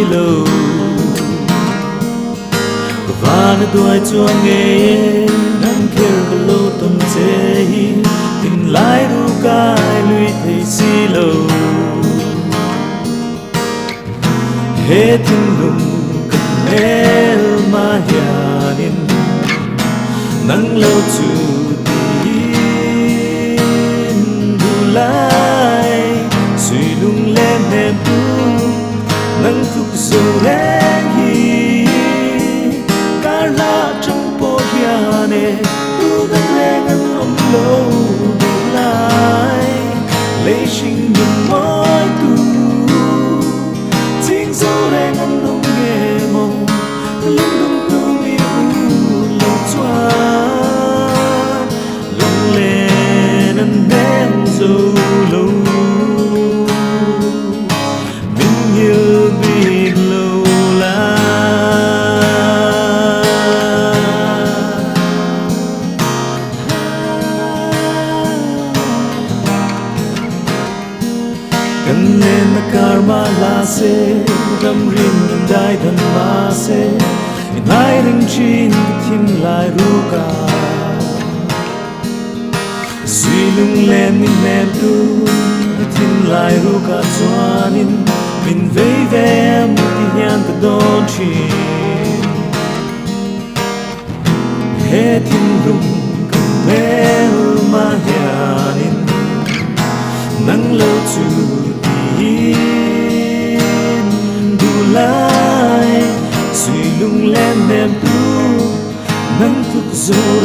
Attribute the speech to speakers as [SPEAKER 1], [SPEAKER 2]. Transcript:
[SPEAKER 1] lâu và nó đuôi chuan nghe nắng kêu cái lô tâm chế tình lại ru cái lùi thấy xí lâu hết tình lùng cần mê mà hiền nắng lâu chu tin đủ lại Suihlung lên hnemtu nắng thúc dầu lên hi cả lá trong po hria tu đang lên ăn ôm lâu đủ lại lấy sinh mình mỏi tu chính dấu lên ăn ôm nghe mong lúc đông tu mi u lâu chuan lung lên ăn nén dầu lâu cần nên na karma la se đam rin dai dhan ma se nai ring chin thin lai ruka Suihlung lên min hnemtu thin lai ruka chuanin min vei ve em ti hian ka don chin he thin lung kan mel ma hianin nắng lâu chu đủ lại Suihlung lên hnemtu nắng thúc dầu